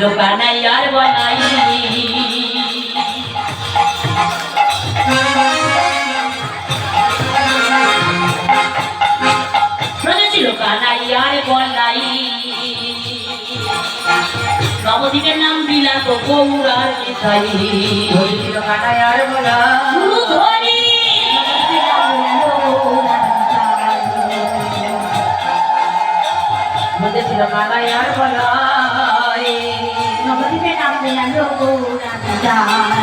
ছিল কানাইয়ার বলাই ছিল কানাইয়ার বলাই নবদ্বীপের নাম দিলা তো গৌরার মিঠাই ছিল কানাইয়ার বলাই ছিল কানাইয়ার বলাই নবদ্বীপের নাম দিলা গৌরার মিঠাই